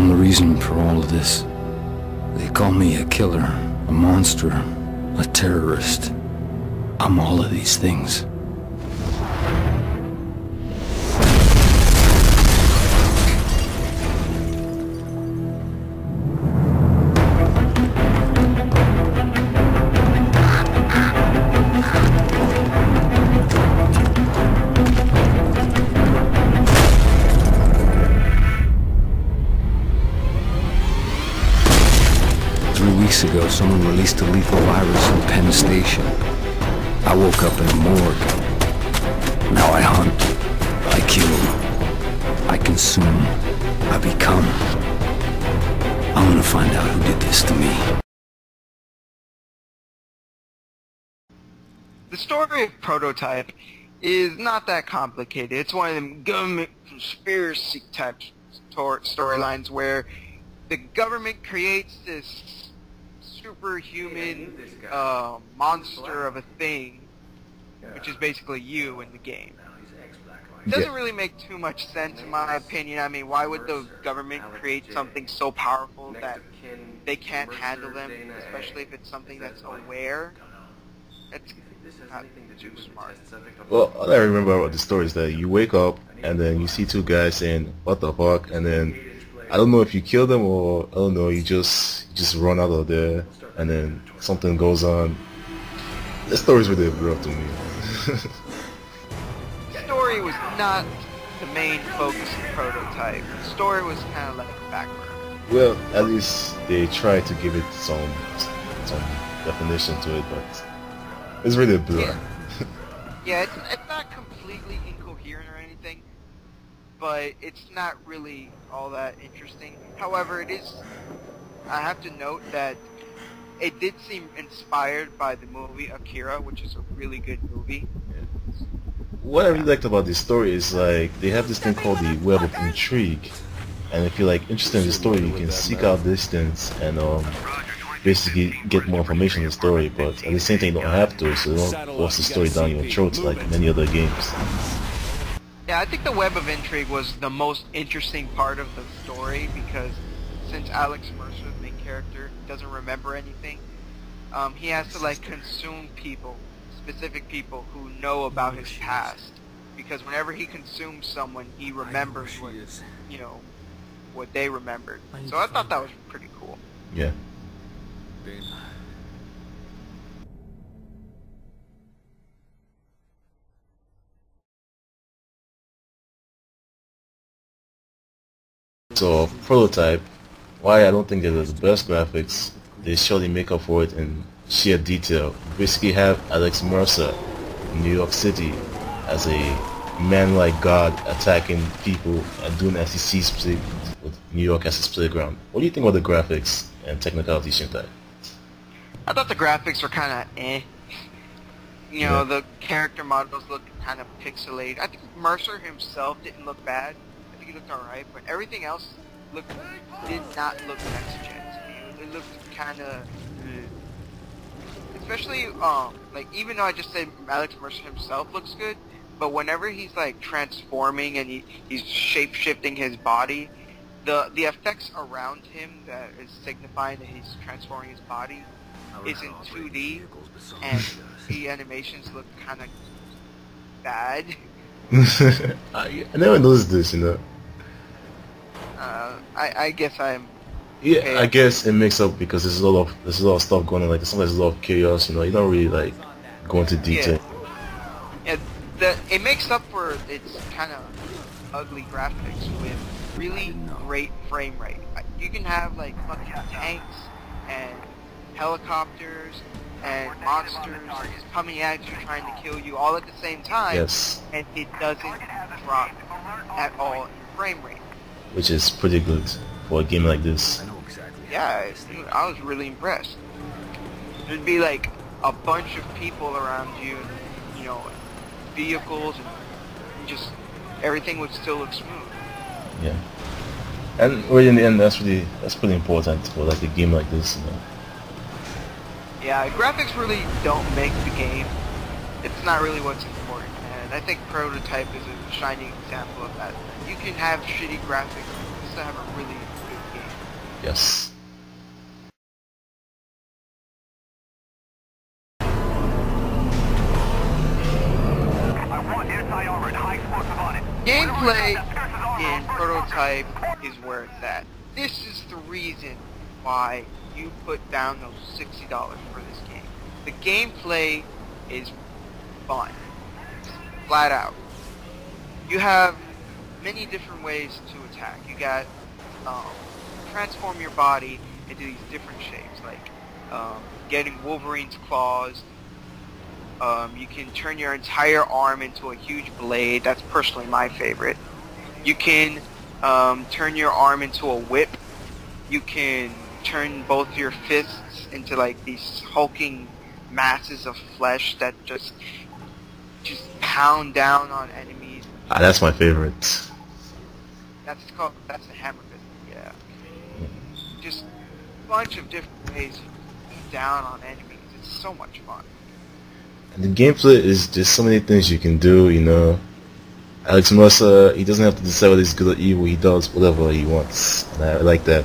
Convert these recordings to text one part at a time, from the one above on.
I'm the reason for all of this. They call me a killer, a monster, a terrorist. I'm all of these things. 3 weeks ago, someone released a lethal virus in Penn Station. I woke up in a morgue. Now I hunt. I kill. I consume. I become. I'm gonna find out who did this to me. The story of Prototype is not that complicated. It's one of them government conspiracy type storylines where the government creates this superhuman monster of a thing, which is basically you in the game. It doesn't really make too much sense in my opinion. I mean, why would the government create something so powerful that they can't handle them, especially if it's something that's aware? It's not too smart. Well, all I remember about the story is that you wake up and then you see two guys saying, "What the fuck?" And then I don't know if you kill them or I don't know, you just run out of there and then something goes on. The story's really rough to me. The story was not the main focus of Prototype. The story was kind of like backward. Well, at least they try to give it some definition to it, but it's really blur. Yeah, it's not completely incoherent or anything, but it's not really all that interesting. However, it is, I have to note that it did seem inspired by the movie Akira, which is a really good movie. What I really liked about this story is like they have this thing called the web of intrigue, and if you're like interested in the story, you can seek out these things and basically get more information on the story. But at the same time, you don't have to, so don't force the story down your throat like many other games. Yeah, I think the web of intrigue was the most interesting part of the story because since Alex Mercer, the main character, doesn't remember anything, he has to like consume people, specific people who know about his past, because whenever he consumes someone, he remembers what, you know, what they remembered. So I thought that was pretty cool. Yeah. So Prototype, why I don't think they're the best graphics, they surely make up for it in sheer detail. Basically have Alex Mercer in New York City as a man-like god attacking people and doing as he sees fit with New York as his playground. What do you think about the graphics and technicality, Shintai? I thought the graphics were kind of eh. You know, the character models looked kind of pixelated. I think Mercer himself didn't look bad. I think he looked alright, but everything else did not look next gen to me. It looked kind of, especially like even though I just said Alex Mercer himself looks good, but whenever he's like transforming and he's shape shifting his body, the effects around him that is signifying that he's transforming his body is in 2D, and the animations look kind of bad. I never noticed this, you know. I guess I'm. Yeah, okay. I guess it makes up because there's a lot of stuff going on. Like sometimes there's a lot of chaos, you know. You don't really like go into detail. Yeah, it makes up for its kind of ugly graphics with really great frame rate. You can have like fucking tanks and helicopters and monsters coming at you trying to kill you all at the same time, and it doesn't drop at all in frame rate. Which is pretty good for a game like this. Yeah, I was really impressed. There'd be like a bunch of people around you, you know, vehicles, and just everything would still look smooth. Yeah, and really in the end, that's pretty important for like a game like this, you know. Yeah, graphics really don't make the game. It's not really what's important, and I think Prototype is a shining example of that. You can have shitty graphics and still have a really good game. Yes. Gameplay in Prototype is where it's at. This is the reason why you put down those $60 for this game. The gameplay is fun. Flat out. You have many different ways to attack. You got transform your body into these different shapes, like getting Wolverine's claws. You can turn your entire arm into a huge blade. That's personally my favorite. You can turn your arm into a whip. You can turn both your fists into like these hulking masses of flesh that just pound down on enemies. Ah, that's my favorite. That's a hammer fist. Yeah. Just a bunch of different ways you can beat down on enemies. It's so much fun. And the gameplay is just so many things you can do, you know. Alex Mercer, he doesn't have to decide whether he's good or evil, he does whatever he wants. And I like that.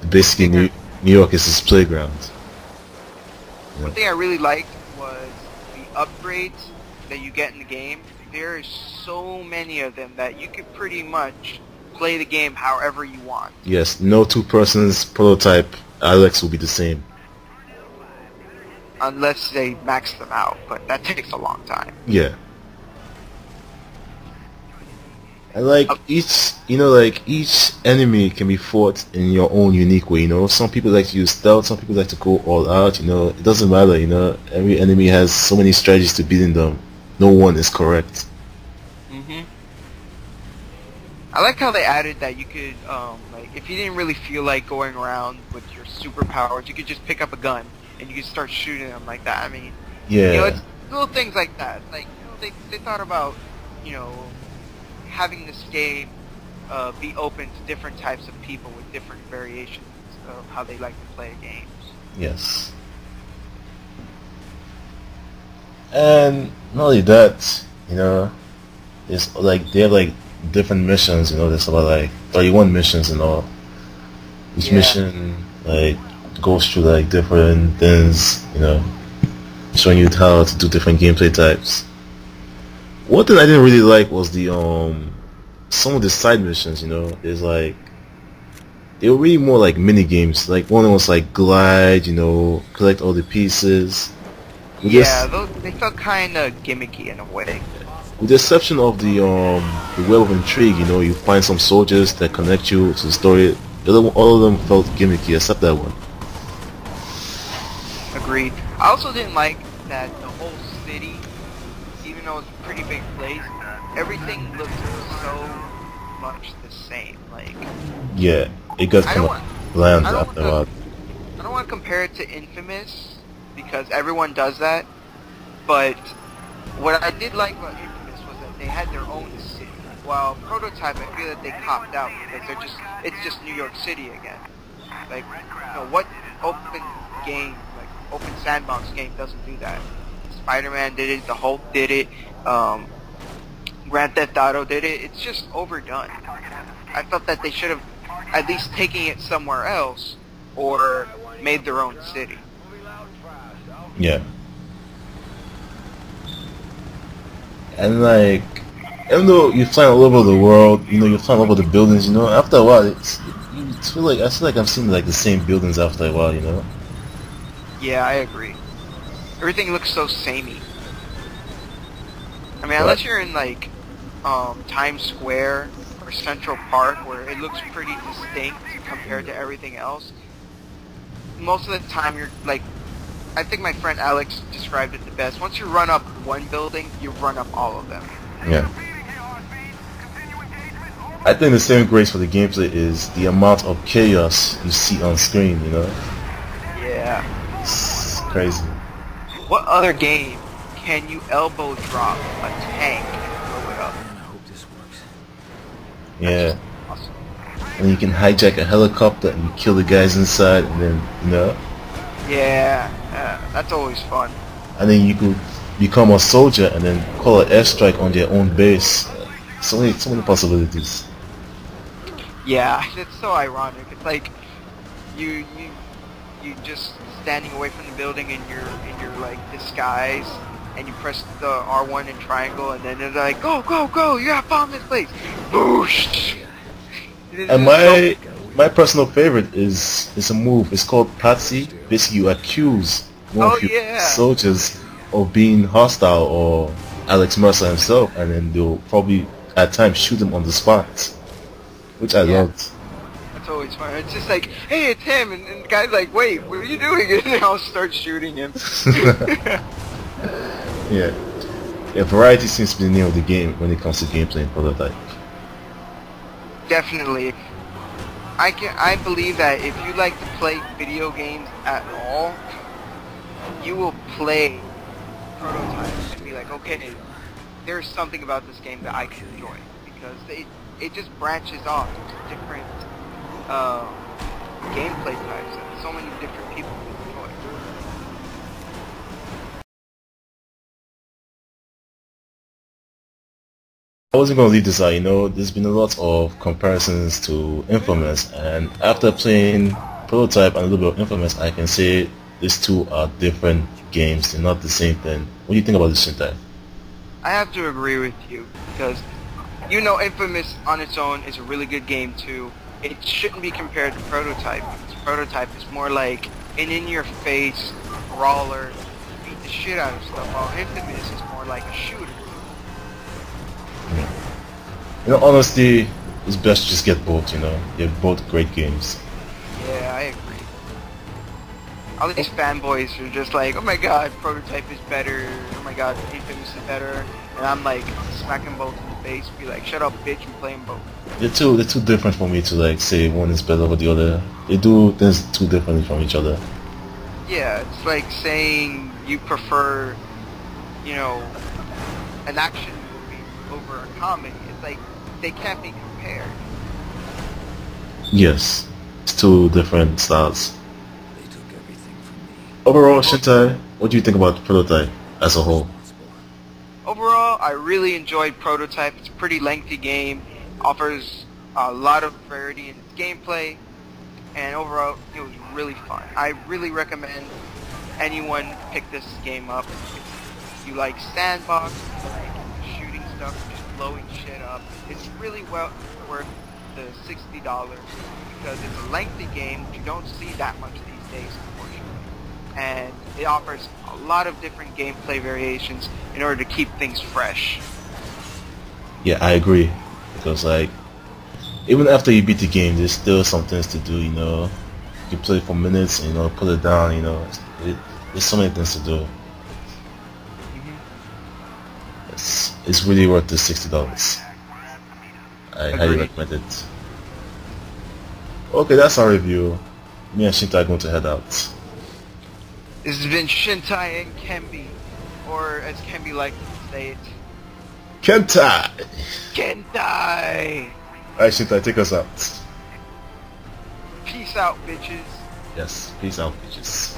Basically, New York is his playground. One thing I really liked was the upgrades that you get in the game. There are so many of them that you could pretty much play the game however you want. Yes, no two persons Prototype Alex will be the same. Unless they max them out, but that takes a long time. Yeah. And like each enemy can be fought in your own unique way, you know. Some people like to use stealth, some people like to go all out, you know. It doesn't matter, you know. Every enemy has so many strategies to beating them. No one is correct. I like how they added that you could, like, if you didn't really feel like going around with your superpowers, you could just pick up a gun and you could start shooting them like that. I mean, yeah, you know, it's little things like that. Like, you know, they thought about, you know, having this game be open to different types of people with different variations of how they like to play games. Yes. And not only that, you know, it's like they have like different missions, you know. There's about like 31 missions and all. Each mission like goes through like different things, you know, showing you how to do different gameplay types. One thing I didn't really like was the some of the side missions, you know. There's like they were really more like mini games. Like one was like glide, you know, collect all the pieces. Yeah, they felt kind of gimmicky in a way. With the exception of the Web of Intrigue, you know, you find some soldiers that connect you to the story. All of them felt gimmicky except that one. Agreed. I also didn't like that the whole city, even though it's a pretty big place, everything looked so much the same. Like, yeah, it got kind of bland after a while. I don't want to compare it to Infamous because everyone does that, but what I did like about Infamous was that they had their own city. While Prototype, I feel that they copped out because it's just New York City again. Like, you know, what open game, like open sandbox game doesn't do that? Spider-Man did it, the Hulk did it, Grand Theft Auto did it. It's just overdone. I felt that they should have at least taken it somewhere else or made their own city. Yeah. And like, even though you fly all over the world, you know, you fly all over the buildings, you know, after a while, I feel like I'm seeing like the same buildings after a while, you know. Yeah, I agree. Everything looks so samey. I mean, unless you're in like Times Square or Central Park, where it looks pretty distinct compared to everything else. Most of the time, you're like, I think my friend Alex described it the best. Once you run up one building, you run up all of them. Yeah. I think the saving grace for the gameplay is the amount of chaos you see on screen, you know? Yeah. It's crazy. What other game can you elbow drop a tank and blow it up? Man, I hope this works. Yeah. Awesome. And you can hijack a helicopter and you kill the guys inside, and then, you know? Yeah, that's always fun. And then you could become a soldier and then call an airstrike on their own base. So many possibilities. Yeah, it's so ironic. It's like you you you just standing away from the building in your like disguise, and you press the R1 and triangle, and then they're like, go go go! You gotta bomb this place! Boosh! And my personal favorite is a move. It's called Patsy. Basically, you accuse one of your soldiers of being hostile or Alex Mercer himself, and then they'll probably at times shoot him on the spot, which I loved. That's always fun. It's just like, hey, it's him, and the guy's like, wait, what are you doing? And they all start shooting him. Yeah. Yeah, variety seems to be the name of the game when it comes to gameplay and prototype. Definitely. I believe that if you like to play video games at all, you will play prototypes and be like, okay, there's something about this game that I can enjoy, because it just branches off to different gameplay types that so many different people can enjoy. I wasn't going to leave this out, you know, there's been a lot of comparisons to Infamous, and after playing Prototype and a little bit of Infamous, I can say these two are different games, they're not the same thing. What do you think about this, Shintai? I have to agree with you, because, you know, Infamous on its own is a really good game too. It shouldn't be compared to Prototype, because Prototype is more like an in-your-face brawler, beat the shit out of stuff, while Infamous is more like a shooter. You know, honestly, it's best to just get both, you know. They're both great games. Yeah, I agree. All these fanboys are just like, oh my god, Prototype is better, oh my god, Infamous is better, and I'm like, smacking both in the face, be like, shut up bitch, and play them both. They're too different for me to like say one is better over the other. They do things too differently from each other. Yeah, it's like saying you prefer, you know, an action movie over a comedy. It's like, they can't be compared. Yes, it's two different styles. They took everything from me. Overall, Shintai, what do you think about Prototype as a whole? Overall, I really enjoyed Prototype. It's a pretty lengthy game, offers a lot of variety in its gameplay, and overall, it was really fun. I really recommend anyone pick this game up. If you like sandbox, if you like shooting stuff, just blowing shit up, it's really well worth the $60 because it's a lengthy game, which you don't see that much these days, unfortunately. And it offers a lot of different gameplay variations in order to keep things fresh. Yeah, I agree. Because like, even after you beat the game, there's still some things to do, you know. You play for minutes, and, you know, put it down, you know. There's so many things to do. It's really worth the $60. I highly recommend it. Okay, that's our review. Me and Shintai are going to head out. This has been Shintai and Kemby, or as Kemby likes to say it, Kentai! Kentai! Alright, Shintai, take us out. Peace out, bitches. Yes, peace out, bitches.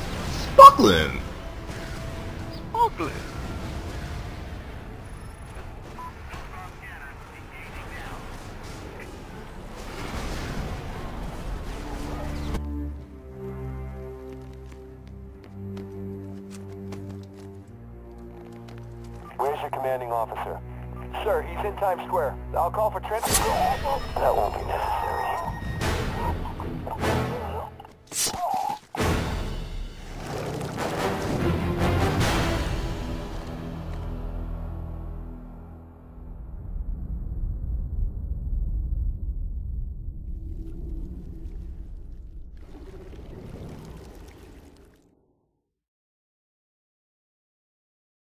Sparkling! Sparkling. Where's your commanding officer? Sir, he's in Times Square. I'll call for Trent. That